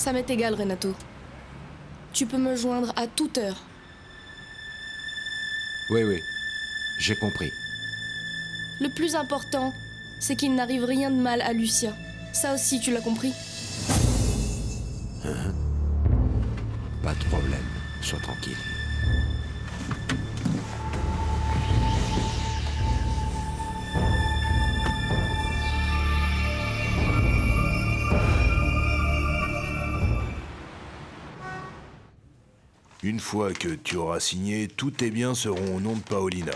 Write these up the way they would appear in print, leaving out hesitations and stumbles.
Ça m'est égal, Renato. Tu peux me joindre à toute heure. Oui, j'ai compris. Le plus important, c'est qu'il n'arrive rien de mal à Lucia. Ça aussi, tu l'as compris? Pas de problème, sois tranquille. Une fois que tu auras signé, tous tes biens seront au nom de Paolina.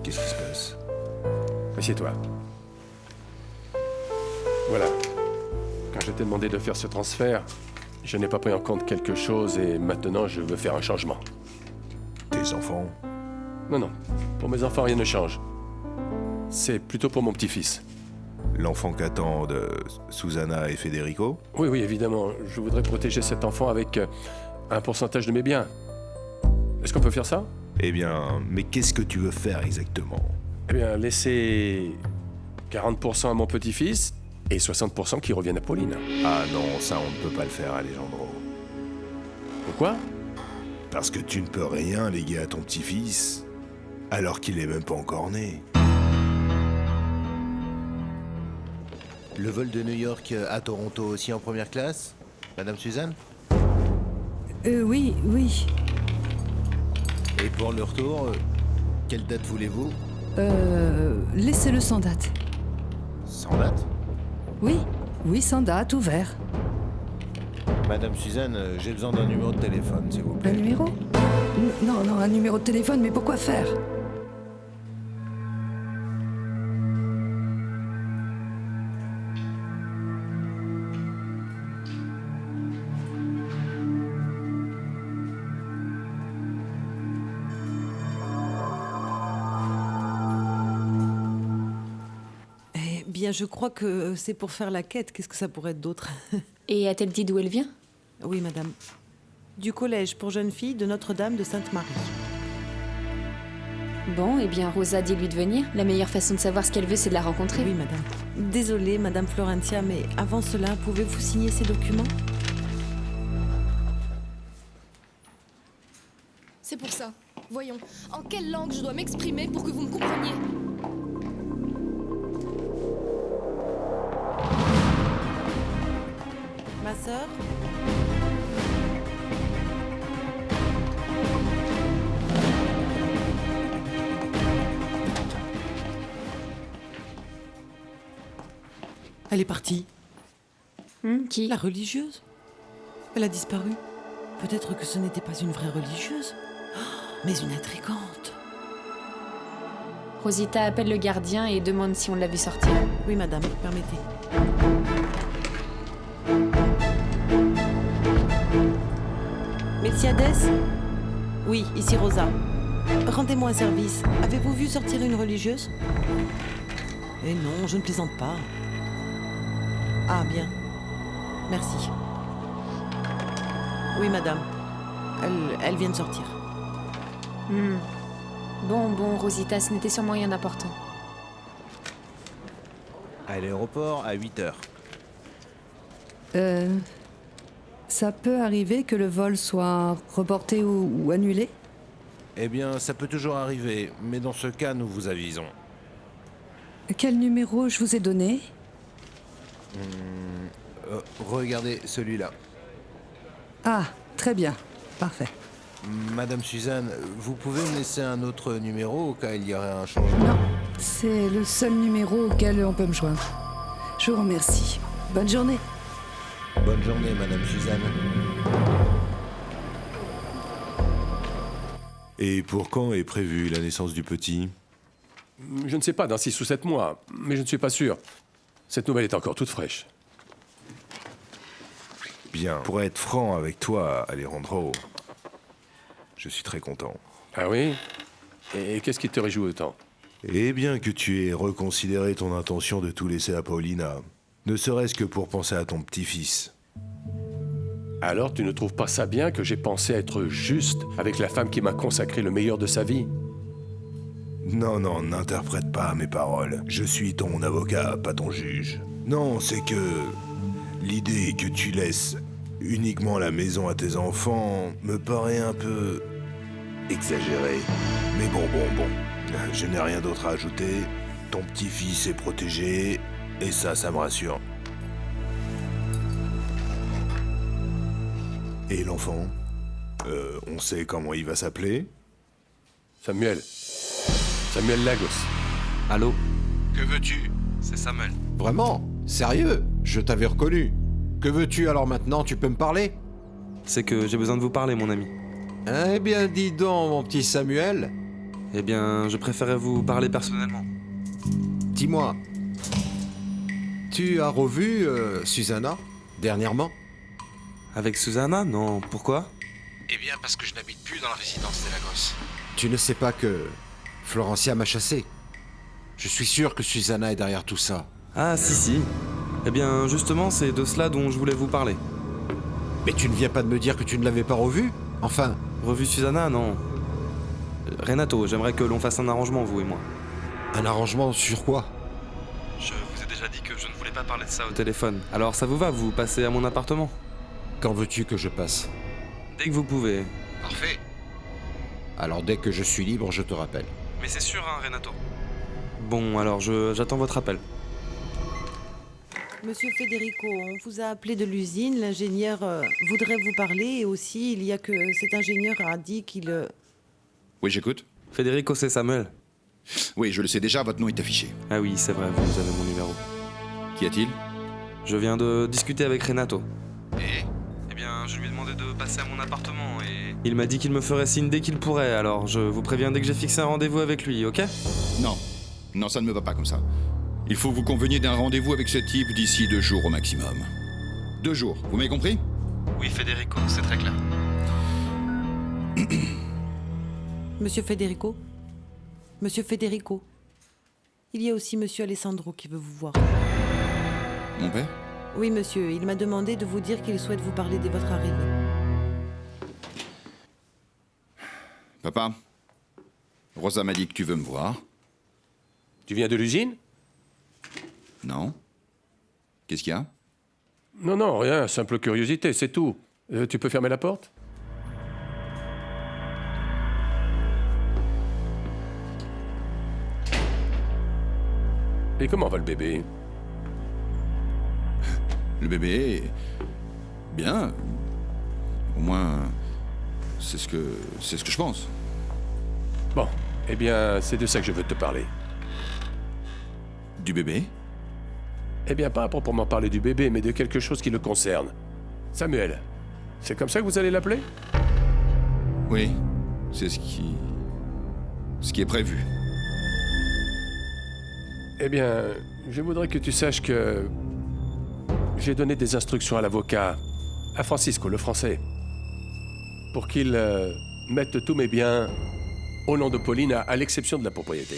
Qu'est-ce qui se passe? Assieds-toi. Voilà. Quand je t'ai demandé de faire ce transfert, je n'ai pas pris en compte quelque chose et maintenant je veux faire un changement. Tes enfants? Non. Pour mes enfants, rien ne change. C'est plutôt pour mon petit-fils. L'enfant qu'attendent Susanna et Federico? Oui, évidemment. Je voudrais protéger cet enfant avec un pourcentage de mes biens. Est-ce qu'on peut faire ça? Eh bien, mais qu'est-ce que tu veux faire exactement? Eh bien, laisser 40% à mon petit-fils et 60% qui reviennent à Pauline. Ah non, ça on ne peut pas le faire, Alejandro. Pourquoi? Parce que tu ne peux rien léguer à ton petit-fils, alors qu'il est même pas encore né. Le vol de New York à Toronto aussi en première classe, Madame Suzanne? Oui. Et pour le retour, quelle date voulez-vous? Laissez-le sans date. Sans date? Oui, sans date, ouvert. Madame Suzanne, j'ai besoin d'un numéro de téléphone, s'il vous plaît. Un numéro? Non, un numéro de téléphone, mais pourquoi faire? Bien, je crois que c'est pour faire la quête. Qu'est-ce que ça pourrait être d'autre? Et a-t-elle dit d'où elle vient? Oui, madame. Du collège pour jeunes filles de Notre-Dame de Sainte-Marie. Bon, eh bien, Rosa, dis-lui de venir. La meilleure façon de savoir ce qu'elle veut, c'est de la rencontrer. Oui, madame. Désolée, madame Florentia, mais avant cela, pouvez-vous signer ces documents? C'est pour ça. Voyons, en quelle langue je dois m'exprimer pour que vous me compreniez? Ma sœur? Elle est partie. Qui? La religieuse. Elle a disparu. Peut-être que ce n'était pas une vraie religieuse, mais une intrigante. Rosita appelle le gardien et demande si on l'a vu sortir. Oui, madame, permettez. Melchiades? Oui, ici Rosa. Rendez-moi un service. Avez-vous vu sortir une religieuse? Eh non, je ne plaisante pas. Ah, bien. Merci. Oui, madame. Elle vient de sortir. Bon, Rosita, ce n'était sûrement rien d'important. À l'aéroport à 8h. Ça peut arriver que le vol soit reporté ou annulé? Eh bien, ça peut toujours arriver, mais dans ce cas, nous vous avisons. Quel numéro je vous ai donné? Regardez celui-là. Ah, très bien. Parfait. Madame Suzanne, vous pouvez me laisser un autre numéro au cas il y aurait un changement? Non, c'est le seul numéro auquel on peut me joindre. Je vous remercie. Bonne journée. Bonne journée, Madame Suzanne. Et pour quand est prévue la naissance du petit? Je ne sais pas, dans 6 ou 7 mois, mais je ne suis pas sûr. Cette nouvelle est encore toute fraîche. Bien, pour être franc avec toi, Alejandro, je suis très content. Ah oui? Et qu'est-ce qui te réjouit autant? Eh bien que tu aies reconsidéré ton intention de tout laisser à Paulina, ne serait-ce que pour penser à ton petit-fils. Alors tu ne trouves pas ça bien que j'ai pensé être juste avec la femme qui m'a consacré le meilleur de sa vie? Non, non, n'interprète pas mes paroles. Je suis ton avocat, pas ton juge. Non, c'est que l'idée que tu laisses uniquement la maison à tes enfants me paraît un peu exagérée. Mais bon. Je n'ai rien d'autre à ajouter. Ton petit-fils est protégé, et ça me rassure. Et l'enfant? On sait comment il va s'appeler? Samuel Lagos. Allô? Que veux-tu? C'est Samuel. Vraiment? Sérieux? Je t'avais reconnu. Que veux-tu alors maintenant? Tu peux me parler? C'est que j'ai besoin de vous parler, mon ami. Eh bien, dis donc, mon petit Samuel. Eh bien, je préférais vous parler personnellement. Dis-moi, tu as revu Susanna dernièrement? Avec Susanna? Non, pourquoi? Eh bien, parce que je n'habite plus dans la résidence des Lagos. Tu ne sais pas que Florencia m'a chassé. Je suis sûr que Susanna est derrière tout ça. Ah, si. Eh bien, justement, c'est de cela dont je voulais vous parler. Mais tu ne viens pas de me dire que tu ne l'avais pas revue? Enfin... Revu Susanna? Non. Renato, j'aimerais que l'on fasse un arrangement, vous et moi. Un arrangement sur quoi? Je vous ai déjà dit que je ne voulais pas parler de ça au téléphone. Alors ça vous va, vous passez à mon appartement? Quand veux-tu que je passe? Dès que vous pouvez. Parfait. Alors dès que je suis libre, je te rappelle. Mais c'est sûr, hein, Renato. Bon, alors j'attends votre appel. Monsieur Federico, on vous a appelé de l'usine. L'ingénieur voudrait vous parler. Et aussi, il y a que cet ingénieur a dit qu'il... Oui, j'écoute. Federico, c'est Samuel. Oui, je le sais déjà, votre nom est affiché. Ah oui, c'est vrai, vous avez mon numéro. Qu'y a-t-il? Je viens de discuter avec Renato. Et? Eh bien, je lui ai demandé de passer à mon appartement et... Il m'a dit qu'il me ferait signe dès qu'il pourrait, alors je vous préviens dès que j'ai fixé un rendez-vous avec lui, ok? Non, ça ne me va pas comme ça. Il faut que vous conveniez d'un rendez-vous avec ce type d'ici 2 jours au maximum. 2 jours, vous m'avez compris? Oui, Federico, c'est très clair. Monsieur Federico? Monsieur Federico? Il y a aussi monsieur Alessandro qui veut vous voir. Mon père? Oui, monsieur, il m'a demandé de vous dire qu'il souhaite vous parler dès votre arrivée. Papa, Rosa m'a dit que tu veux me voir. Tu viens de l'usine? Non? Qu'est-ce qu'il y a? Non, rien, simple curiosité, c'est tout. Tu peux fermer la porte? Et comment va le bébé? Le bébé... Bien. Au moins... C'est ce que je pense. Bon, eh bien, c'est de ça que je veux te parler. Du bébé? Eh bien, pas à proprement parler du bébé, mais de quelque chose qui le concerne. Samuel, c'est comme ça que vous allez l'appeler? Oui, c'est ce qui est prévu. Eh bien, je voudrais que tu saches que j'ai donné des instructions à l'avocat, à Francisco, le français, pour qu'il mette tous mes biens au nom de Pauline, à l'exception de la propriété.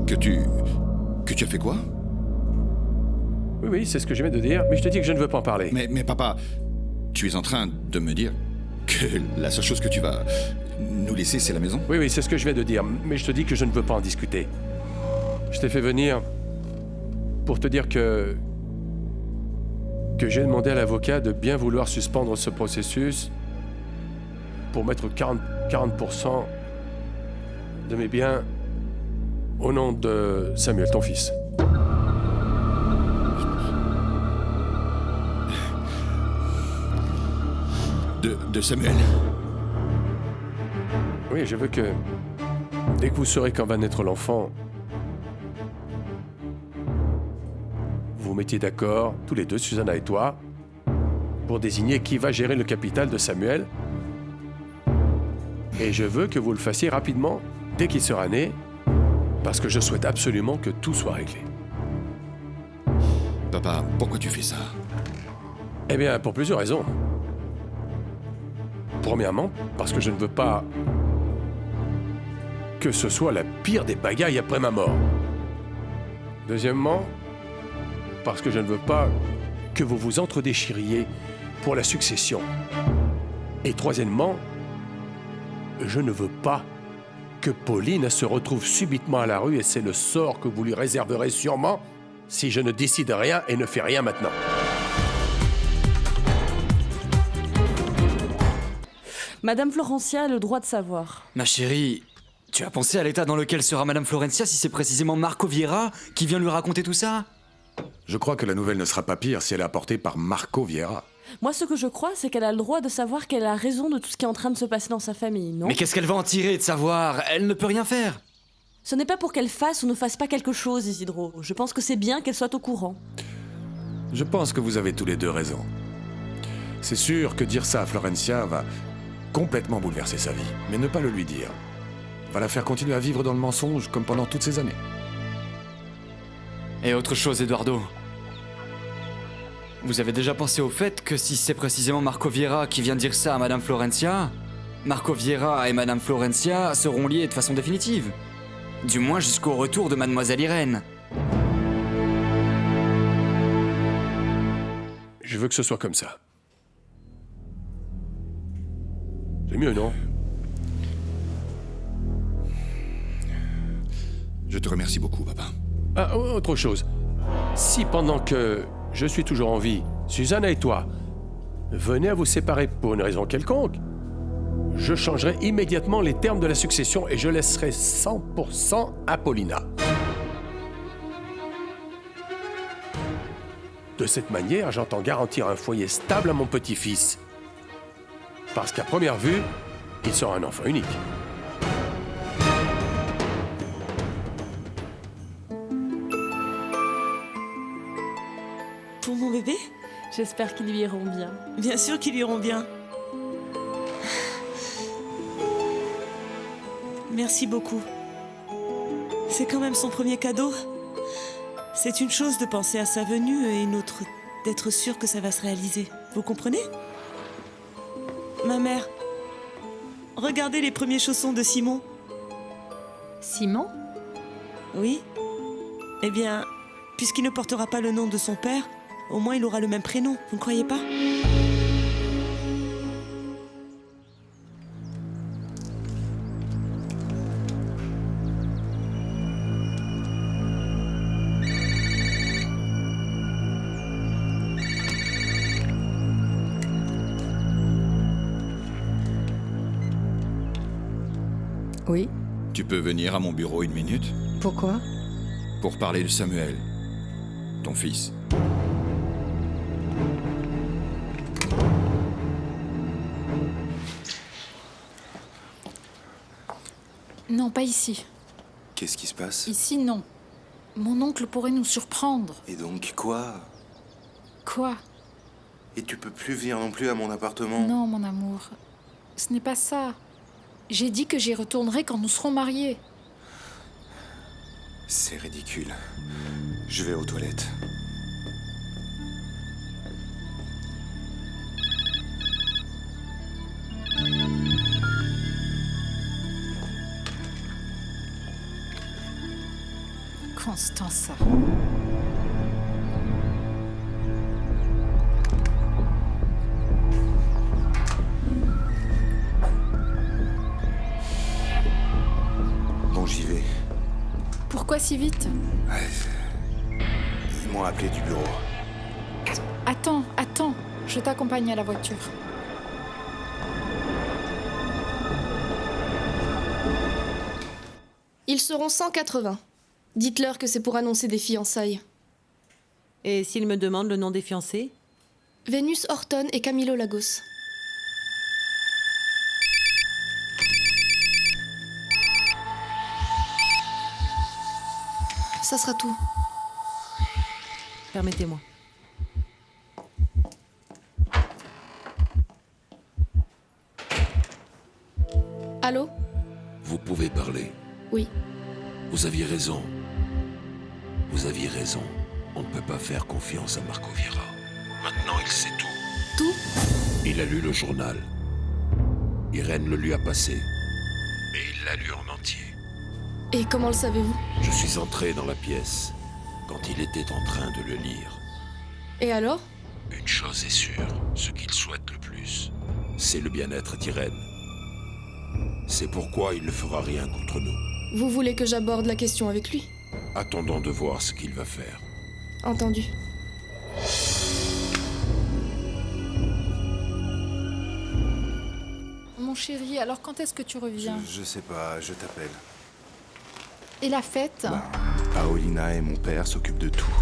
Que tu as fait quoi? Oui, c'est ce que je viens de dire, mais je te dis que je ne veux pas en parler. Mais papa, tu es en train de me dire que la seule chose que tu vas nous laisser, c'est la maison? Oui, c'est ce que je viens de dire, mais je te dis que je ne veux pas en discuter. Je t'ai fait venir pour te dire que j'ai demandé à l'avocat de bien vouloir suspendre ce processus pour mettre 40% de mes biens au nom de Samuel, ton fils. De Samuel? Oui, je veux que, dès que vous saurez quand va naître l'enfant, vous vous mettiez d'accord, tous les deux, Susanna et toi, pour désigner qui va gérer le capital de Samuel. Et je veux que vous le fassiez rapidement, dès qu'il sera né, parce que je souhaite absolument que tout soit réglé. Papa, pourquoi tu fais ça? Eh bien, pour plusieurs raisons. Premièrement, parce que je ne veux pas que ce soit la pire des pagailles après ma mort. Deuxièmement, parce que je ne veux pas que vous vous entredéchiriez pour la succession. Et troisièmement, je ne veux pas que Pauline se retrouve subitement à la rue et c'est le sort que vous lui réserverez sûrement si je ne décide rien et ne fais rien maintenant. Madame Florencia a le droit de savoir. Ma chérie, tu as pensé à l'état dans lequel sera Madame Florencia si c'est précisément Marco Vieira qui vient lui raconter tout ça? Je crois que la nouvelle ne sera pas pire si elle est apportée par Marco Vieira. Moi, ce que je crois, c'est qu'elle a le droit de savoir qu'elle a raison de tout ce qui est en train de se passer dans sa famille, non? Mais qu'est-ce qu'elle va en tirer de savoir? Elle ne peut rien faire. Ce n'est pas pour qu'elle fasse ou ne fasse pas quelque chose, Isidro. Je pense que c'est bien qu'elle soit au courant. Je pense que vous avez tous les deux raison. C'est sûr que dire ça à Florencia va complètement bouleverser sa vie, mais ne pas le lui dire va la faire continuer à vivre dans le mensonge comme pendant toutes ces années. Et autre chose, Eduardo. Vous avez déjà pensé au fait que si c'est précisément Marco Vieira qui vient dire ça à Madame Florencia, Marco Vieira et Madame Florencia seront liés de façon définitive. Du moins jusqu'au retour de Mademoiselle Irène. Je veux que ce soit comme ça. C'est mieux, non? Je te remercie beaucoup, papa. Ah, autre chose. Si pendant que je suis toujours en vie, Susanna et toi venez à vous séparer pour une raison quelconque, je changerai immédiatement les termes de la succession et je laisserai 100% à Paulina. De cette manière, j'entends garantir un foyer stable à mon petit-fils. Parce qu'à première vue, il sera un enfant unique. Pour mon bébé? J'espère qu'ils lui iront bien. Bien sûr qu'ils lui iront bien. Merci beaucoup. C'est quand même son premier cadeau. C'est une chose de penser à sa venue et une autre d'être sûr que ça va se réaliser. Vous comprenez? Ma mère, regardez les premiers chaussons de Simon. Simon? Oui. Eh bien, puisqu'il ne portera pas le nom de son père, au moins il aura le même prénom, vous ne croyez pas? Oui. Tu peux venir à mon bureau une minute? Pourquoi? Pour parler de Samuel, ton fils. Non, pas ici. Qu'est-ce qui se passe? Ici, non. Mon oncle pourrait nous surprendre. Et donc quoi? Quoi? Et tu peux plus venir non plus à mon appartement? Non, mon amour. Ce n'est pas ça. J'ai dit que j'y retournerai quand nous serons mariés. C'est ridicule. Je vais aux toilettes. Constanza. Bon, j'y vais. Pourquoi si vite? Ils m'ont appelé du bureau. Attends. Je t'accompagne à la voiture. Ils seront 180. Dites-leur que c'est pour annoncer des fiançailles. Et s'ils me demandent le nom des fiancés? Vénus Horton et Camilo Lagos. Ça sera tout. Permettez-moi. Allô? Vous pouvez parler. Oui. Vous aviez raison. Vous aviez raison. On ne peut pas faire confiance à Marco Vieira. Maintenant, il sait tout. Tout? Il a lu le journal. Irène le lui a passé. Et il l'a lu en entier. Et comment le savez-vous? Je suis entré dans la pièce quand il était en train de le lire. Et alors? Une chose est sûre, ce qu'il souhaite le plus, c'est le bien-être d'Irène. C'est pourquoi il ne fera rien contre nous. Vous voulez que j'aborde la question avec lui? Attendons de voir ce qu'il va faire. Entendu. Mon chéri, alors quand est-ce que tu reviens? Je sais pas, je t'appelle. Et la fête? Paolina et mon père s'occupent de tout.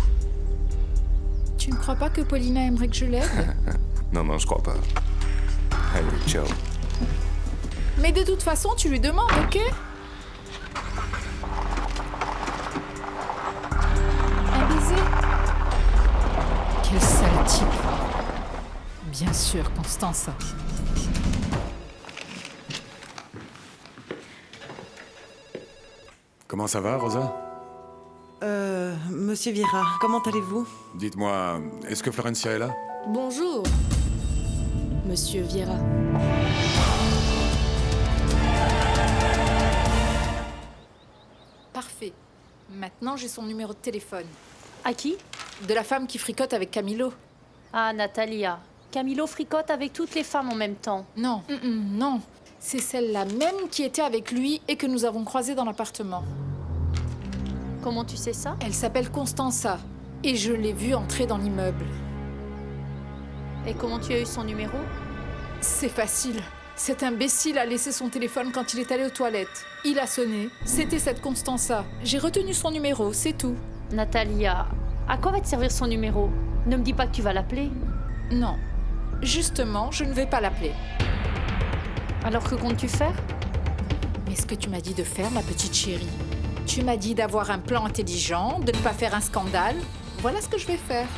Tu ne crois pas que Paulina aimerait que je l'aide? Non, je crois pas. Allez, ciao. Mais de toute façon, tu lui demandes, ok? Un baiser? Quel sale type. Bien sûr, Constanza. Comment ça va, Rosa? Monsieur Vieira, comment allez-vous? Dites-moi, est-ce que Florencia est là? Bonjour, Monsieur Vieira. Parfait. Maintenant, j'ai son numéro de téléphone. À qui? De la femme qui fricote avec Camilo. Ah, Natalia. Camilo fricote avec toutes les femmes en même temps. Non, non. C'est celle-là même qui était avec lui et que nous avons croisée dans l'appartement. Comment tu sais ça? Elle s'appelle Constanza. Et je l'ai vue entrer dans l'immeuble. Et comment tu as eu son numéro? C'est facile. Cet imbécile a laissé son téléphone quand il est allé aux toilettes. Il a sonné. C'était cette Constanza. J'ai retenu son numéro, c'est tout. Natalia, à quoi va te servir son numéro? Ne me dis pas que tu vas l'appeler. Non. Justement, je ne vais pas l'appeler. Alors que comptes-tu faire? Mais ce que tu m'as dit de faire, ma petite chérie. Tu m'as dit d'avoir un plan intelligent, de ne pas faire un scandale. Voilà ce que je vais faire.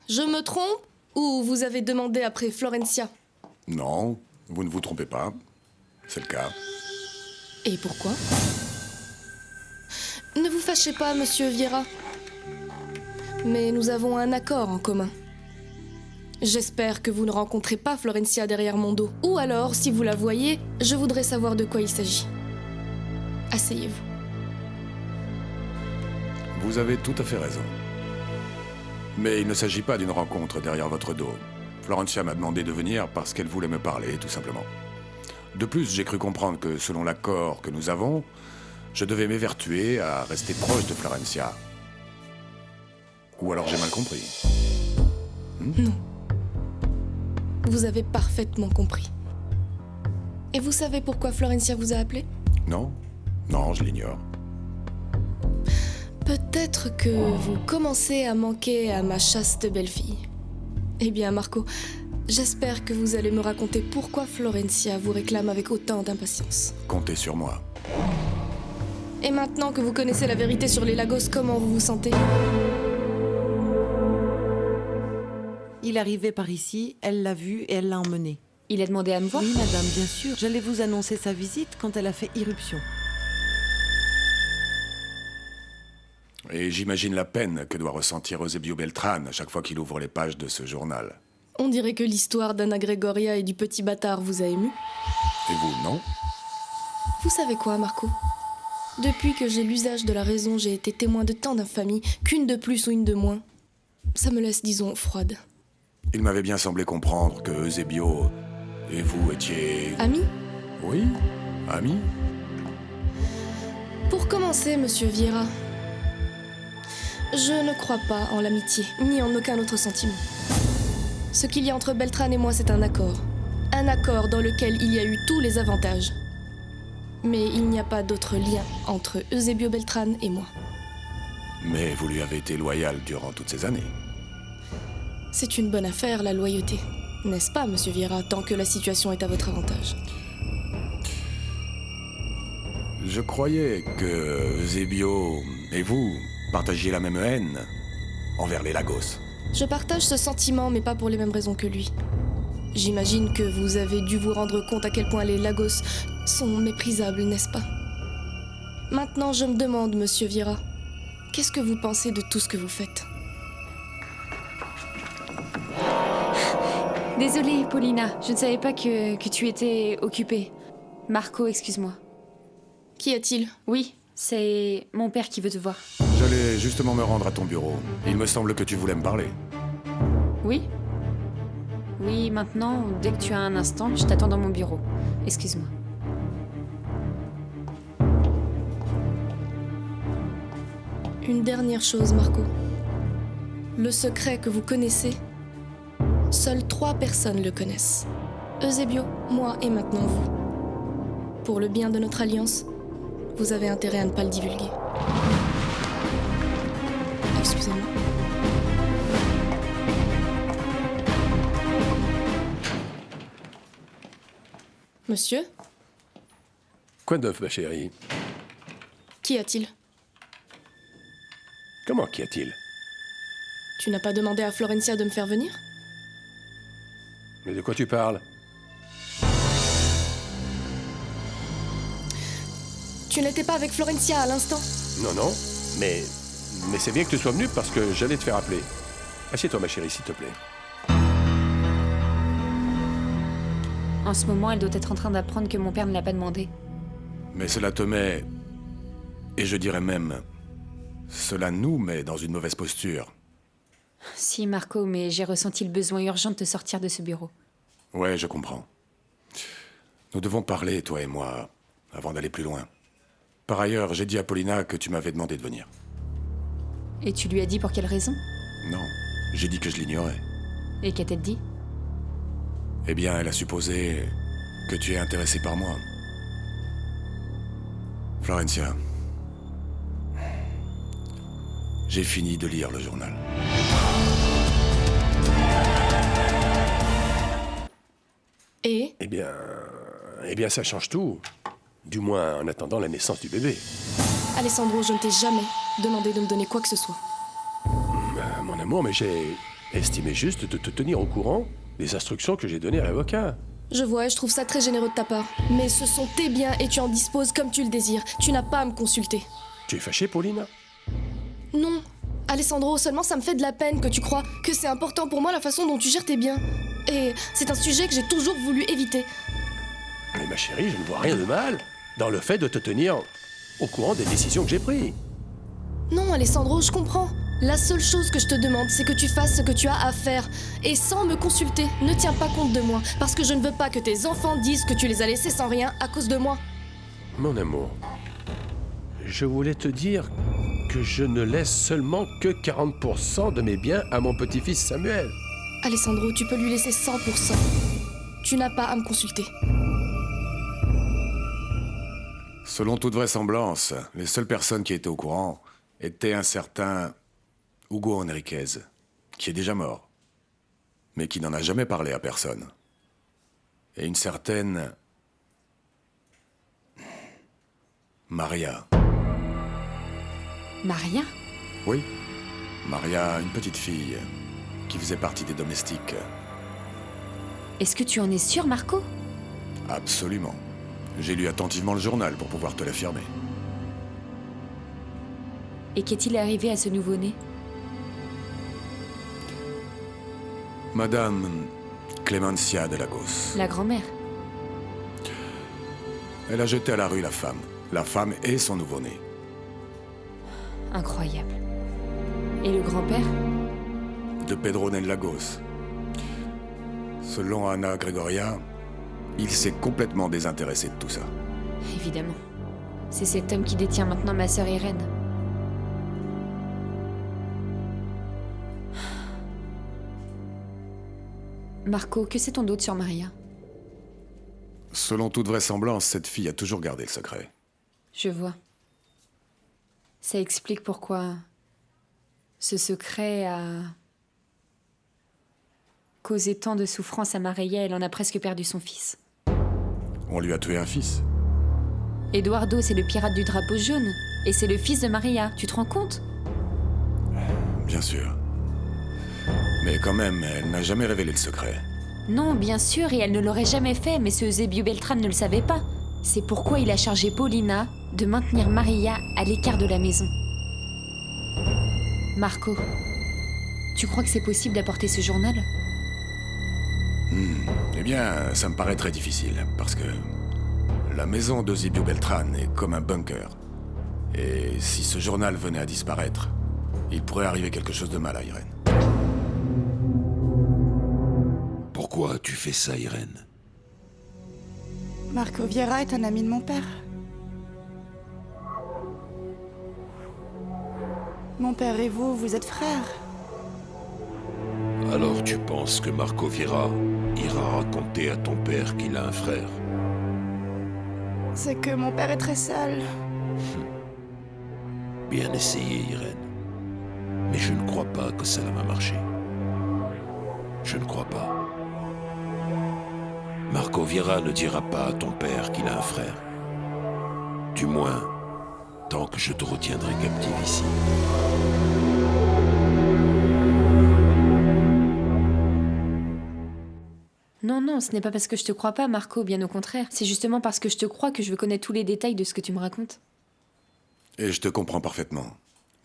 Je me trompe? Ou vous avez demandé après Florencia? Non, vous ne vous trompez pas. C'est le cas. Et pourquoi? Ne vous fâchez pas, Monsieur Vieira. Mais nous avons un accord en commun. J'espère que vous ne rencontrez pas Florencia derrière mon dos. Ou alors, si vous la voyez, je voudrais savoir de quoi il s'agit. Asseyez-vous. Vous avez tout à fait raison. Mais il ne s'agit pas d'une rencontre derrière votre dos. Florencia m'a demandé de venir parce qu'elle voulait me parler, tout simplement. De plus, j'ai cru comprendre que, selon l'accord que nous avons, je devais m'évertuer à rester proche de Florencia. Ou alors j'ai mal compris. Non. Vous avez parfaitement compris. Et vous savez pourquoi Florencia vous a appelé? Non? Non, je l'ignore. Peut-être que vous commencez à manquer à ma chaste belle-fille. Eh bien, Marco, j'espère que vous allez me raconter pourquoi Florencia vous réclame avec autant d'impatience. Comptez sur moi. Et maintenant que vous connaissez la vérité sur les Lagos, comment vous vous sentez? Il arrivait par ici, elle l'a vu et elle l'a emmené. Il a demandé à me voir? Oui, madame, bien sûr. J'allais vous annoncer sa visite quand elle a fait irruption. Et j'imagine la peine que doit ressentir Eusebio Beltrán à chaque fois qu'il ouvre les pages de ce journal. On dirait que l'histoire d'Anna Gregoria et du petit bâtard vous a ému. Et vous, non? Vous savez quoi, Marco? Depuis que j'ai l'usage de la raison, j'ai été témoin de tant d'infamies, qu'une de plus ou une de moins. Ça me laisse, disons, froide. Il m'avait bien semblé comprendre que Eusebio et vous étiez... Amis? Oui, amis. Pour commencer, Monsieur Vieira, je ne crois pas en l'amitié, ni en aucun autre sentiment. Ce qu'il y a entre Beltrán et moi, c'est un accord. Un accord dans lequel il y a eu tous les avantages. Mais il n'y a pas d'autre lien entre Eusebio Beltrán et moi. Mais vous lui avez été loyal durant toutes ces années. C'est une bonne affaire, la loyauté. N'est-ce pas, Monsieur Vieira, tant que la situation est à votre avantage? Je croyais que Eusebio et vous partagiez la même haine envers les Lagos. Je partage ce sentiment, mais pas pour les mêmes raisons que lui. J'imagine que vous avez dû vous rendre compte à quel point les Lagos sont méprisables, n'est-ce pas? Maintenant, je me demande, Monsieur Vieira, qu'est-ce que vous pensez de tout ce que vous faites? Désolée, Paulina, je ne savais pas que tu étais occupée. Marco, excuse-moi. Qu'y a-t-il? Oui, c'est mon père qui veut te voir. J'allais justement me rendre à ton bureau. Il me semble que tu voulais me parler. Oui? Oui, maintenant, dès que tu as un instant, je t'attends dans mon bureau. Excuse-moi. Une dernière chose, Marco. Le secret que vous connaissez, seules 3 personnes le connaissent. Eusebio, moi et maintenant vous. Pour le bien de notre alliance, vous avez intérêt à ne pas le divulguer. Excusez-moi. Monsieur, Quoi de neuf, ma chérie? qu'y a-t-il? Comment qu'y a-t-il? Tu n'as pas demandé à Florencia de me faire venir? Mais de quoi tu parles? Tu n'étais pas avec Florencia à l'instant? Non, non, mais c'est bien que tu sois venu parce que j'allais te faire appeler. Assieds-toi, ma chérie, s'il te plaît. En ce moment, elle doit être en train d'apprendre que mon père ne l'a pas demandé. Mais cela te met, et je dirais même, cela nous met dans une mauvaise posture. Si, Marco, mais j'ai ressenti le besoin urgent de te sortir de ce bureau. Ouais, je comprends. Nous devons parler, toi et moi, avant d'aller plus loin. Par ailleurs, j'ai dit à Paulina que tu m'avais demandé de venir. Et tu lui as dit pour quelle raison? Non, j'ai dit que je l'ignorais. Et qu'a-t-elle dit? Eh bien, elle a supposé que tu es intéressé par moi. Florencia, j'ai fini de lire le journal. Et? Eh bien, ça change tout. Du moins, en attendant la naissance du bébé. Alessandro, je ne t'ai jamais demandé de me donner quoi que ce soit. Mon amour, mais j'ai estimé juste de te tenir au courant des instructions que j'ai données à l'avocat. Je vois et je trouve ça très généreux de ta part. Mais ce sont tes biens et tu en disposes comme tu le désires. Tu n'as pas à me consulter. Tu es fâchée, Paulina? Non. Alessandro, seulement ça me fait de la peine que tu crois que c'est important pour moi la façon dont tu gères tes biens. Et c'est un sujet que j'ai toujours voulu éviter. Mais ma chérie, je ne vois rien de mal dans le fait de te tenir au courant des décisions que j'ai prises. Non, Alessandro, je comprends. La seule chose que je te demande, c'est que tu fasses ce que tu as à faire. Et sans me consulter, ne tiens pas compte de moi. Parce que je ne veux pas que tes enfants disent que tu les as laissés sans rien à cause de moi. Mon amour, je voulais te dire que je ne laisse seulement que 40% de mes biens à mon petit-fils Samuel. Alessandro, tu peux lui laisser 100%. Tu n'as pas à me consulter. Selon toute vraisemblance, les seules personnes qui étaient au courant étaient un certain Hugo Enriquez, qui est déjà mort, mais qui n'en a jamais parlé à personne. Et une certaine Maria. Maria? Oui, Maria, une petite fille qui faisait partie des domestiques. Est-ce que tu en es sûr, Marco? Absolument. J'ai lu attentivement le journal pour pouvoir te l'affirmer. Et qu'est-il arrivé à ce nouveau-né? Madame Clemencia de Lagos. La grand-mère? Elle a jeté à la rue la femme et son nouveau-né. Incroyable. Et le grand-père? De Pedro Nel Lagos. Selon Anna Gregoria, il s'est complètement désintéressé de tout ça. Évidemment. C'est cet homme qui détient maintenant ma sœur Irène. Marco, que sait-on d'autre sur Maria? Selon toute vraisemblance, cette fille a toujours gardé le secret. Je vois. Ça explique pourquoi ce secret a causé tant de souffrance à Maria. Elle en a presque perdu son fils. On lui a tué un fils. Eduardo, c'est le pirate du drapeau jaune. Et c'est le fils de Maria. Tu te rends compte? Bien sûr. Mais quand même, elle n'a jamais révélé le secret. Non, bien sûr, et elle ne l'aurait jamais fait, mais ce Eusebio Beltran ne le savait pas. C'est pourquoi il a chargé Paulina de maintenir Maria à l'écart de la maison. Marco, tu crois que c'est possible d'apporter ce journal? Eh bien, ça me paraît très difficile, parce que la maison d'Eusebio Beltran est comme un bunker. Et si ce journal venait à disparaître, il pourrait arriver quelque chose de mal à Irène. Pourquoi tu fais ça, Irène? Marco Viera est un ami de mon père. Mon père et vous, vous êtes frères. Alors tu penses que Marco Viera ira raconter à ton père qu'il a un frère? C'est que mon père est très sale. Bien essayé, Irène. Mais je ne crois pas que ça va marcher. Je ne crois pas. Marco Viera ne dira pas à ton père qu'il a un frère. Du moins, tant que je te retiendrai captive ici. Non, ce n'est pas parce que je te crois pas, Marco, bien au contraire. C'est justement parce que je te crois que je veux connaître tous les détails de ce que tu me racontes. Et je te comprends parfaitement.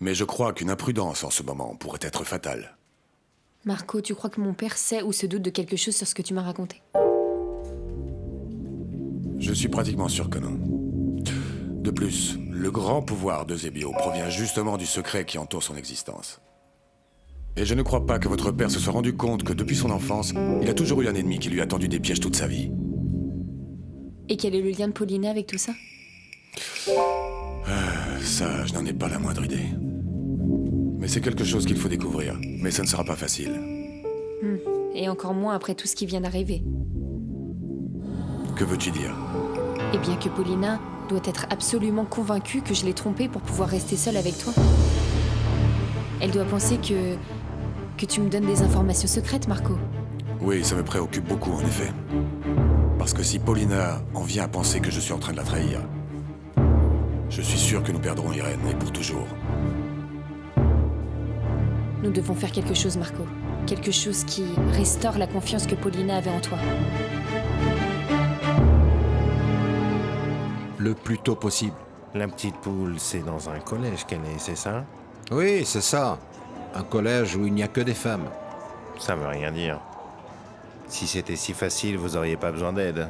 Mais je crois qu'une imprudence en ce moment pourrait être fatale. Marco, tu crois que mon père sait ou se doute de quelque chose sur ce que tu m'as raconté? Je suis pratiquement sûr que non. De plus, le grand pouvoir d'Eusebio provient justement du secret qui entoure son existence. Et je ne crois pas que votre père se soit rendu compte que depuis son enfance, il a toujours eu un ennemi qui lui a tendu des pièges toute sa vie. Et quel est le lien de Paulina avec tout ça? Ça, je n'en ai pas la moindre idée. Mais c'est quelque chose qu'il faut découvrir. Mais ça ne sera pas facile. Et encore moins après tout ce qui vient d'arriver. Que veux-tu dire? Eh bien que Paulina doit être absolument convaincue que je l'ai trompée pour pouvoir rester seule avec toi. Elle doit penser que tu me donnes des informations secrètes, Marco. Oui, ça me préoccupe beaucoup, en effet. Parce que si Paulina en vient à penser que je suis en train de la trahir, je suis sûr que nous perdrons Irène, et pour toujours. Nous devons faire quelque chose, Marco. Quelque chose qui restaure la confiance que Paulina avait en toi. Le plus tôt possible. La petite poule, c'est dans un collège qu'elle est, c'est ça? Oui, c'est ça. Un collège où il n'y a que des femmes. Ça veut rien dire. Si c'était si facile, vous auriez pas besoin d'aide.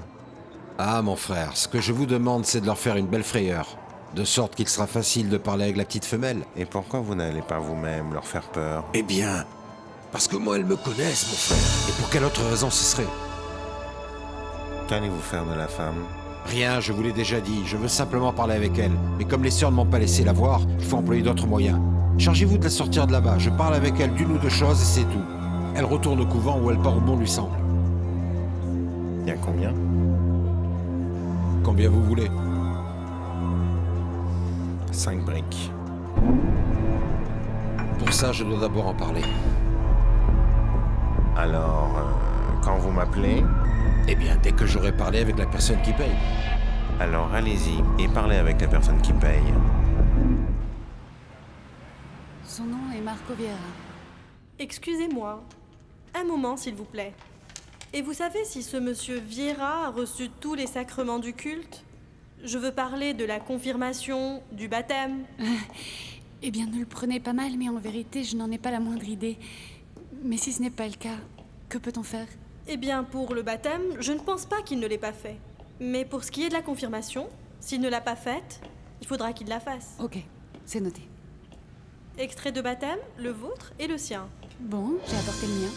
Ah, mon frère, ce que je vous demande, c'est de leur faire une belle frayeur. De sorte qu'il sera facile de parler avec la petite femelle. Et pourquoi vous n'allez pas vous-même leur faire peur? Eh bien, parce que moi, elles me connaissent, mon frère. Et pour quelle autre raison ce serait? Qu'allez-vous faire de la femme? Rien, je vous l'ai déjà dit. Je veux simplement parler avec elle. Mais comme les sœurs ne m'ont pas laissé la voir, il faut employer d'autres moyens. Chargez-vous de la sortir de là-bas. Je parle avec elle d'une ou deux choses et c'est tout. Elle retourne au couvent où elle part où bon lui semble. Il y a combien? Combien vous voulez? 5 briques. Pour ça, je dois d'abord en parler. Alors, quand vous m'appelez? Eh bien, dès que j'aurai parlé avec la personne qui paye. Alors, allez-y et parlez avec la personne qui paye. Son nom est Marco Viera. Excusez-moi. Un moment, s'il vous plaît. Et vous savez si ce monsieur Viera a reçu tous les sacrements du culte? Je veux parler de la confirmation, du baptême. Eh bien, ne le prenez pas mal, mais en vérité, je n'en ai pas la moindre idée. Mais si ce n'est pas le cas, que peut-on faire? Eh bien, pour le baptême, je ne pense pas qu'il ne l'ait pas fait. Mais pour ce qui est de la confirmation, s'il ne l'a pas faite, il faudra qu'il la fasse. Ok, c'est noté. Extrait de baptême, le vôtre et le sien. Bon, j'ai apporté le mien.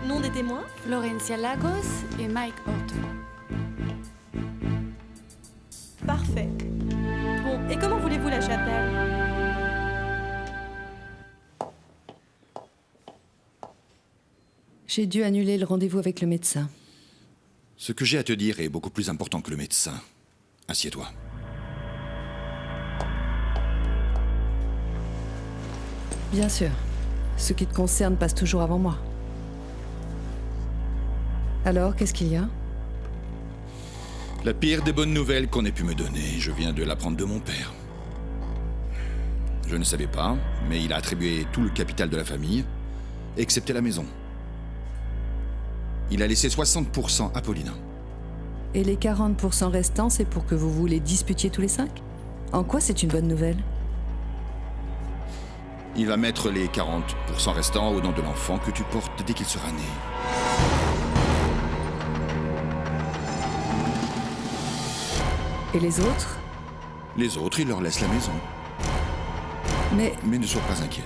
Nom des témoins? Florencia Lagos et Mike Orton. Parfait. Bon, et comment voulez-vous la chapelle? J'ai dû annuler le rendez-vous avec le médecin. Ce que j'ai à te dire est beaucoup plus important que le médecin. Assieds-toi. Bien sûr. Ce qui te concerne passe toujours avant moi. Alors, qu'est-ce qu'il y a? La pire des bonnes nouvelles qu'on ait pu me donner, je viens de l'apprendre de mon père. Je ne savais pas, mais il a attribué tout le capital de la famille, excepté la maison. Il a laissé 60% à Paulina. Et les 40% restants, c'est pour que vous les disputiez tous les 5? En quoi c'est une bonne nouvelle? Il va mettre les 40% restants au nom de l'enfant que tu portes dès qu'il sera né. Et les autres? Les autres, il leur laisse la maison. Mais ne sois pas inquiet.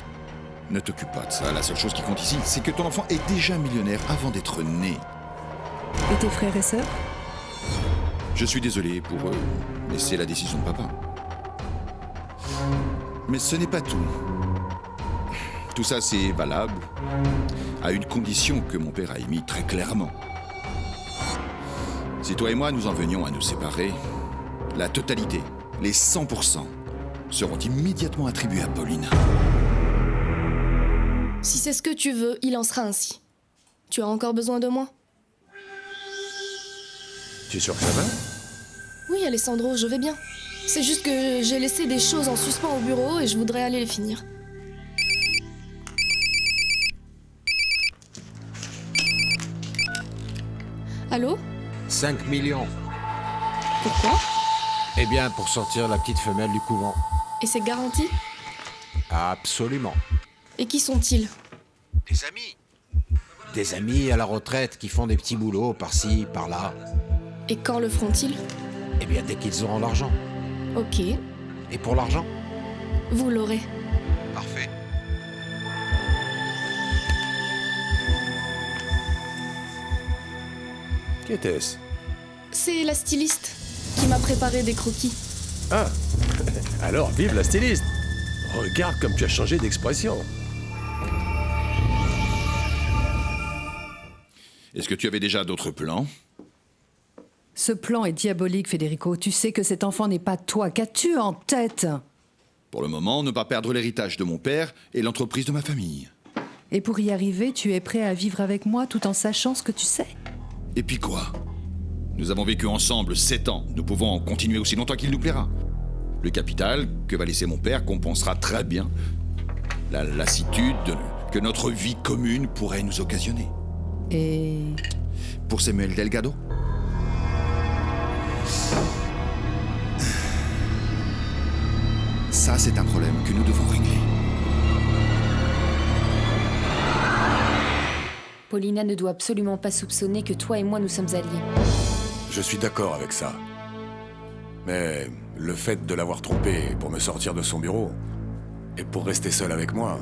Ne t'occupe pas de ça. La seule chose qui compte ici, c'est que ton enfant est déjà millionnaire avant d'être né. Et tes frères et sœurs? Je suis désolé pour eux, mais c'est la décision de papa. Mais ce n'est pas tout. Tout ça, c'est valable à une condition que mon père a émise très clairement. Si toi et moi, nous en venions à nous séparer, la totalité, les 100%, seront immédiatement attribués à Paulina. Si c'est ce que tu veux, il en sera ainsi. Tu as encore besoin de moi? Tu es sûr que ça va? Oui, Alessandro, je vais bien. C'est juste que j'ai laissé des choses en suspens au bureau et je voudrais aller les finir. Allô? 5 millions. Pourquoi? Eh bien, pour sortir la petite femelle du couvent. Et c'est garanti? Absolument. Et qui sont-ils? Des amis. Des amis à la retraite qui font des petits boulots par-ci, par-là. Et quand le feront-ils? Eh bien, dès qu'ils auront l'argent. Ok. Et pour l'argent? Vous l'aurez. Parfait. Qu'était-ce? C'est la styliste qui m'a préparé des croquis. Ah. Alors, vive la styliste. Regarde comme tu as changé d'expression. Est-ce que tu avais déjà d'autres plans? Ce plan est diabolique, Federico. Tu sais que cet enfant n'est pas toi. Qu'as-tu en tête? Pour le moment, ne pas perdre l'héritage de mon père et l'entreprise de ma famille. Et pour y arriver, tu es prêt à vivre avec moi tout en sachant ce que tu sais? Et puis quoi? Nous avons vécu ensemble 7 ans. Nous pouvons en continuer aussi longtemps qu'il nous plaira. Le capital que va laisser mon père compensera très bien la lassitude que notre vie commune pourrait nous occasionner. Et... Pour Samuel Delgado? Ça, c'est un problème que nous devons régler. Paulina ne doit absolument pas soupçonner que toi et moi nous sommes alliés. Je suis d'accord avec ça. Mais le fait de l'avoir trompé pour me sortir de son bureau, et pour rester seul avec moi,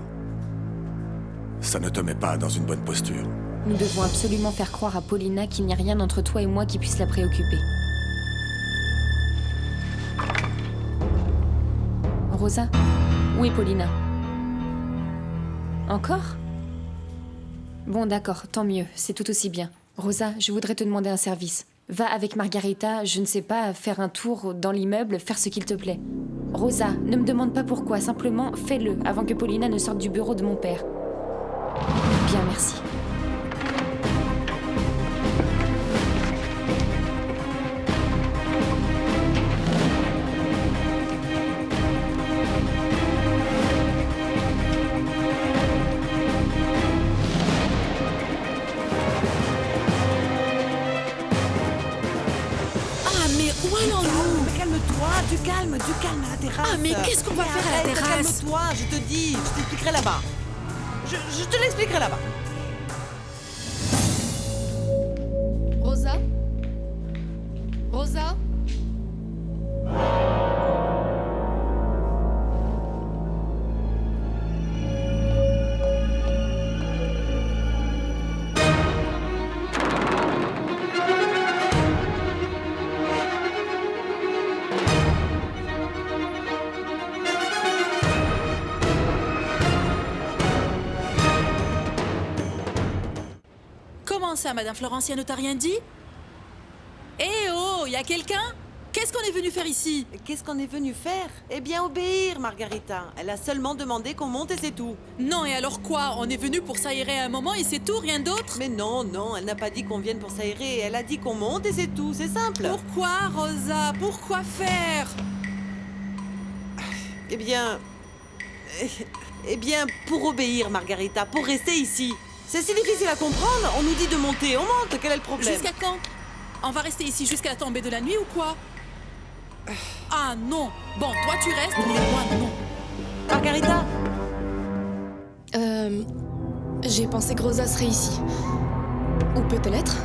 ça ne te met pas dans une bonne posture. Nous devons absolument faire croire à Paulina qu'il n'y a rien entre toi et moi qui puisse la préoccuper. Rosa, où est Paulina? Encore? Bon, d'accord, tant mieux, c'est tout aussi bien. Rosa, je voudrais te demander un service. Va avec Margarita, je ne sais pas, faire un tour dans l'immeuble, faire ce qu'il te plaît. Rosa, ne me demande pas pourquoi, simplement fais-le avant que Paulina ne sorte du bureau de mon père. Bien, merci. Du calme à la terrasse. Ah, mais qu'est-ce qu'on va faire à la terrasse? Calme-toi, je te dis, je t'expliquerai là-bas. Je te l'expliquerai là-bas. Rosa? Rosa? Comment ça, Madame Florencia ne t'a rien dit? Eh oh, y a quelqu'un? Qu'est-ce qu'on est venu faire ici? Qu'est-ce qu'on est venu faire? Eh bien, obéir, Margarita. Elle a seulement demandé qu'on monte et c'est tout. Non, et alors quoi? On est venu pour s'aérer un moment et c'est tout, rien d'autre? Mais non, non, elle n'a pas dit qu'on vienne pour s'aérer. Elle a dit qu'on monte et c'est tout, c'est simple. Pourquoi, Rosa? Pourquoi faire? Eh bien, pour obéir, Margarita, pour rester ici. C'est si difficile à comprendre. On nous dit de monter, on monte. Quel est le problème? Jusqu'à quand? On va rester ici jusqu'à la tombée de la nuit ou quoi? Ah non. Bon, toi tu restes, mais moi non. Margarita? J'ai pensé que Rosa serait ici. Où peut-elle être?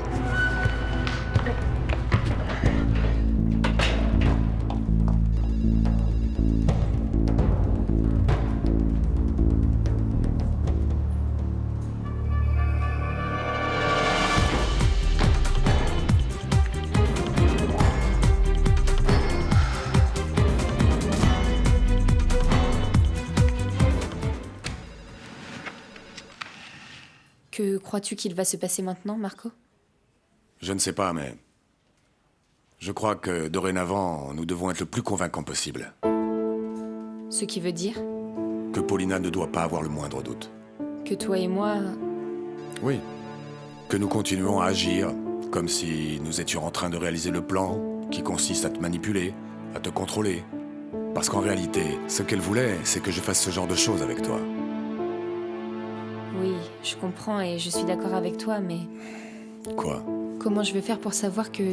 Que crois-tu qu'il va se passer maintenant, Marco? Je ne sais pas, mais... Je crois que, dorénavant, nous devons être le plus convaincants possible. Ce qui veut dire Que Paulina ne doit pas avoir le moindre doute. que toi et moi... Oui. Que nous continuons à agir comme si nous étions en train de réaliser le plan qui consiste à te manipuler, à te contrôler. Parce qu'en réalité, ce qu'elle voulait, c'est que je fasse ce genre de choses avec toi. Oui, je comprends et je suis d'accord avec toi, mais... Quoi? Comment je vais faire pour savoir que...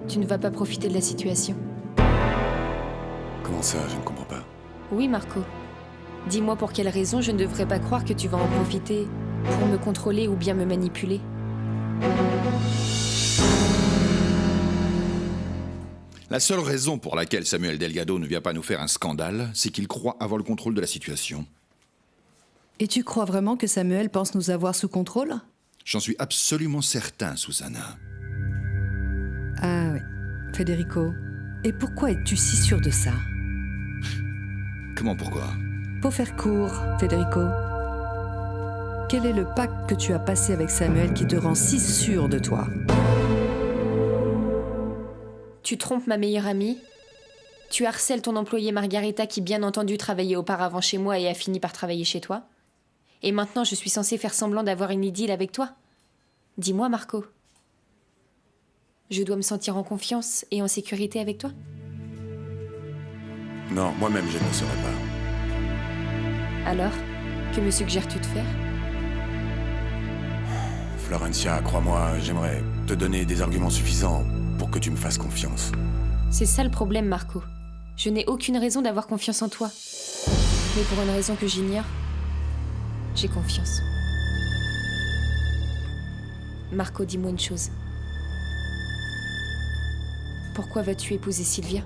tu ne vas pas profiter de la situation? Comment ça, je ne comprends pas. Oui, Marco. Dis-moi pour quelle raison je ne devrais pas croire que tu vas en profiter pour me contrôler ou bien me manipuler. La seule raison pour laquelle Samuel Delgado ne vient pas nous faire un scandale, c'est qu'il croit avoir le contrôle de la situation. Et tu crois vraiment que Samuel pense nous avoir sous contrôle? J'en suis absolument certain, Susanna. Ah oui, Federico. Et pourquoi es-tu si sûr de ça? Comment, pourquoi? Pour faire court, Federico. Quel est le pacte que tu as passé avec Samuel qui te rend si sûr de toi? Tu trompes ma meilleure amie. Tu harcèles ton employée Margarita qui, bien entendu, travaillait auparavant chez moi et a fini par travailler chez toi. Et maintenant, je suis censée faire semblant d'avoir une idylle avec toi. Dis-moi, Marco. Je dois me sentir en confiance et en sécurité avec toi? Non, moi-même, je ne le saurais pas. Alors, que me suggères-tu de faire? Florencia, crois-moi, j'aimerais te donner des arguments suffisants pour que tu me fasses confiance. C'est ça le problème, Marco. Je n'ai aucune raison d'avoir confiance en toi. Mais pour une raison que j'ignore, j'ai confiance. Marco, dis-moi une chose. Pourquoi vas-tu épouser Sylvia?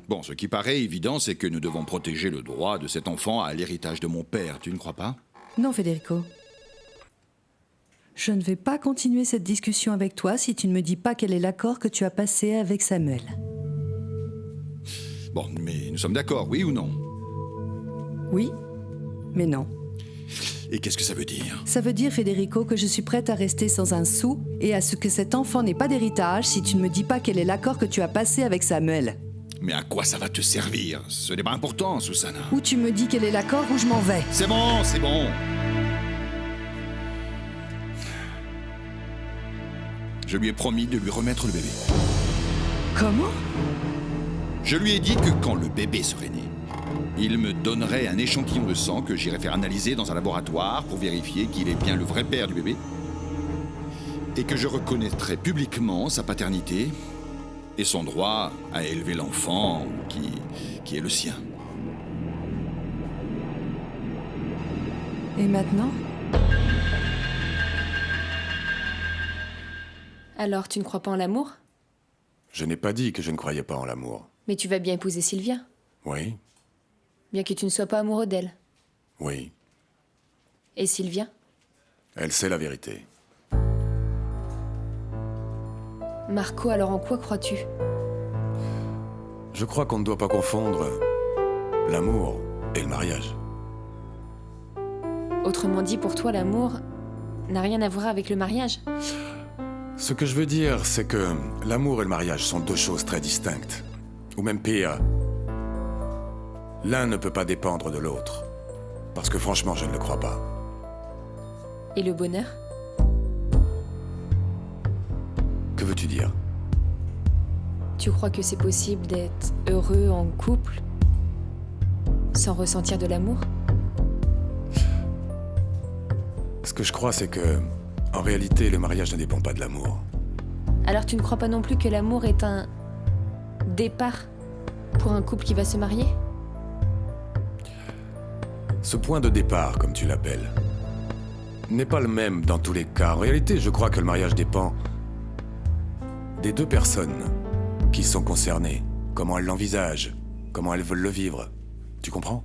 Bon, ce qui paraît évident, c'est que nous devons protéger le droit de cet enfant à l'héritage de mon père, tu ne crois pas? Non, Federico. Je ne vais pas continuer cette discussion avec toi si tu ne me dis pas quel est l'accord que tu as passé avec Samuel. Bon, mais nous sommes d'accord, oui ou non? Oui, mais non. Et qu'est-ce que ça veut dire? Ça veut dire, Federico, que je suis prête à rester sans un sou et à ce que cet enfant n'ait pas d'héritage si tu ne me dis pas quel est l'accord que tu as passé avec Samuel. Mais à quoi ça va te servir? Ce n'est pas important, Susanna. Ou tu me dis quel est l'accord ou je m'en vais. C'est bon, c'est bon. Je lui ai promis de lui remettre le bébé. Comment? Je lui ai dit que quand le bébé serait né, il me donnerait un échantillon de sang que j'irais faire analyser dans un laboratoire pour vérifier qu'il est bien le vrai père du bébé et que je reconnaîtrais publiquement sa paternité et son droit à élever l'enfant qui est le sien. Et maintenant? Alors, tu ne crois pas en l'amour? Je n'ai pas dit que je ne croyais pas en l'amour. Mais tu vas bien épouser Sylvia, Oui, bien que tu ne sois pas amoureux d'elle. oui, Et Sylvia? elle sait la vérité. Marco, alors en quoi crois-tu? Je crois qu'on ne doit pas confondre l'amour et le mariage. Autrement dit, pour toi, l'amour n'a rien à voir avec le mariage? Ce que je veux dire, c'est que l'amour et le mariage sont deux choses très distinctes. Ou même pire, l'un ne peut pas dépendre de l'autre. Parce que franchement, je ne le crois pas. Et le bonheur? Que veux-tu dire? Tu crois que c'est possible d'être heureux en couple sans ressentir de l'amour? Ce que je crois, c'est que, en réalité, le mariage ne dépend pas de l'amour. Alors tu ne crois pas non plus que l'amour est un départ pour un couple qui va se marier? Ce point de départ, comme tu l'appelles, n'est pas le même dans tous les cas. En réalité, je crois que le mariage dépend des deux personnes qui sont concernées, comment elles l'envisagent, comment elles veulent le vivre. Tu comprends?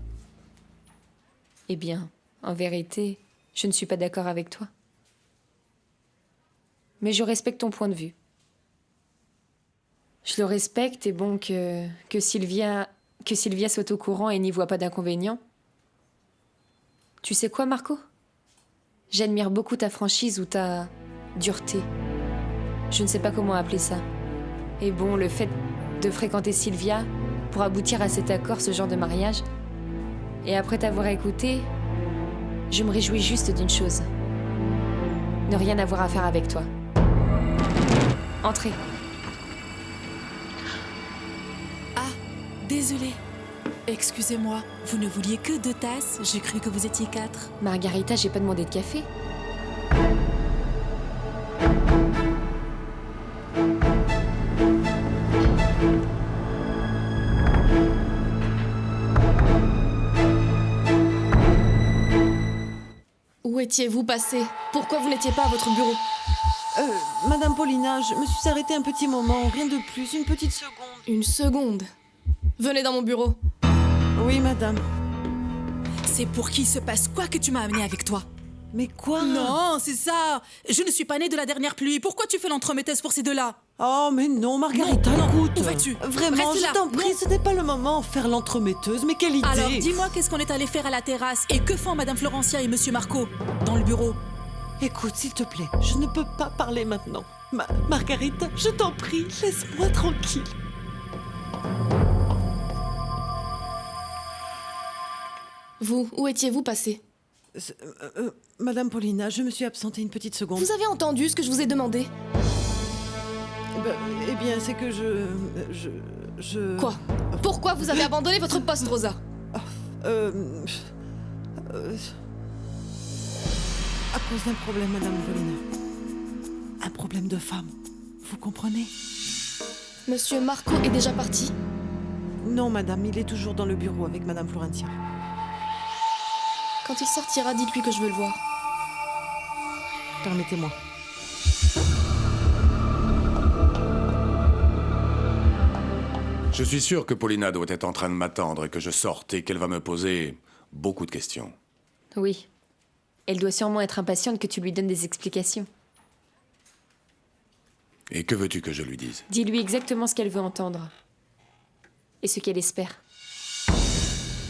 Eh bien, en vérité, je ne suis pas d'accord avec toi. Mais je respecte ton point de vue. Je le respecte et bon que Sylvia soit au courant et n'y voit pas d'inconvénient. Tu sais quoi, Marco? J'admire beaucoup ta franchise ou ta dureté. Je ne sais pas comment appeler ça. Et bon, le fait de fréquenter Sylvia pour aboutir à cet accord, ce genre de mariage. Et après t'avoir écouté, je me réjouis juste d'une chose. Ne rien avoir à faire avec toi. Entrez. Ah, désolé. Excusez-moi, vous ne vouliez que 2 tasses? J'ai cru que vous étiez 4. Margarita, j'ai pas demandé de café. Où étiez-vous passé? Pourquoi vous n'étiez pas à votre bureau? Madame Paulina, je me suis arrêtée un petit moment, rien de plus, une petite seconde. Une seconde? Venez dans mon bureau. Oui, madame. C'est pour qu'il se passe quoi que tu m'as amené avec toi? Mais quoi? Non, c'est ça. Je ne suis pas née de la dernière pluie. Pourquoi tu fais l'entremetteuse pour ces deux-là? Oh, mais non, Margarita, non, écoute. Où vas-tu? Vraiment, Reste là. je t'en prie, Non. ce n'est pas le moment de faire l'entremetteuse, mais quelle idée! Alors, dis-moi qu'est-ce qu'on est allé faire à la terrasse et que font Madame Florencia et Monsieur Marco dans le bureau? Écoute, s'il te plaît, je ne peux pas parler maintenant. Margarita, je t'en prie, laisse-moi tranquille. Vous, où étiez-vous passé? Madame Paulina, je me suis absentée une petite seconde. Vous avez entendu ce que je vous ai demandé? Eh bien, c'est que je... Quoi? Pourquoi vous avez abandonné votre poste, Rosa? À cause d'un problème, Madame Paulina. Un problème de femme. Vous comprenez? Monsieur Marco est déjà parti? Non, madame, il est toujours dans le bureau avec Madame Florencia. Quand il sortira, dites-lui que je veux le voir. Permettez-moi. Je suis sûr que Paulina doit être en train de m'attendre et que je sorte et qu'elle va me poser beaucoup de questions. Oui. Elle doit sûrement être impatiente que tu lui donnes des explications. Et que veux-tu que je lui dise? Dis-lui exactement ce qu'elle veut entendre. Et ce qu'elle espère.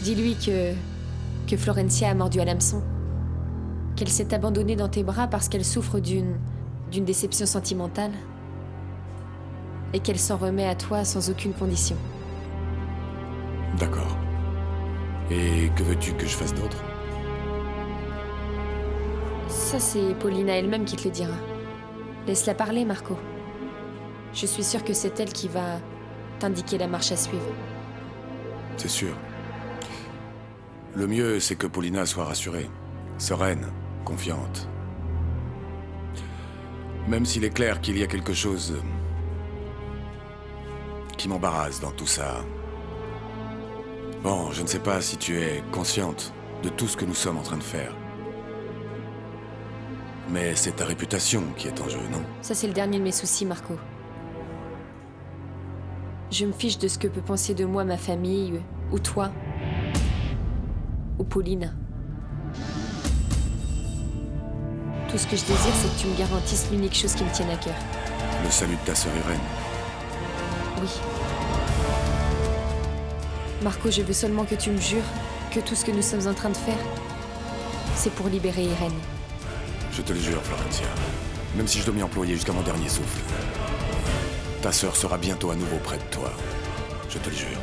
Dis-lui que Florencia a mordu à l'hameçon. Qu'elle s'est abandonnée dans tes bras parce qu'elle souffre d'une déception sentimentale. Et qu'elle s'en remet à toi sans aucune condition. D'accord. Et que veux-tu que je fasse d'autre? Ça, c'est Paulina elle-même qui te le dira. Laisse-la parler, Marco. Je suis sûre que c'est elle qui va t'indiquer la marche à suivre. C'est sûr. Le mieux, c'est que Paulina soit rassurée, sereine, confiante. Même s'il est clair qu'il y a quelque chose qui m'embarrasse dans tout ça. Bon, je ne sais pas si tu es consciente de tout ce que nous sommes en train de faire. Mais c'est ta réputation qui est en jeu, non? Ça, c'est le dernier de mes soucis, Marco. Je me fiche de ce que peut penser de moi ma famille, ou toi, ou Paulina. Tout ce que je désire, c'est que tu me garantisses l'unique chose qui me tienne à cœur. Le salut de ta sœur Irène. Oui. Marco, je veux seulement que tu me jures que tout ce que nous sommes en train de faire, c'est pour libérer Irène. Je te le jure, Florencia. Même si je dois m'y employer jusqu'à mon dernier souffle. Ta sœur sera bientôt à nouveau près de toi. Je te le jure.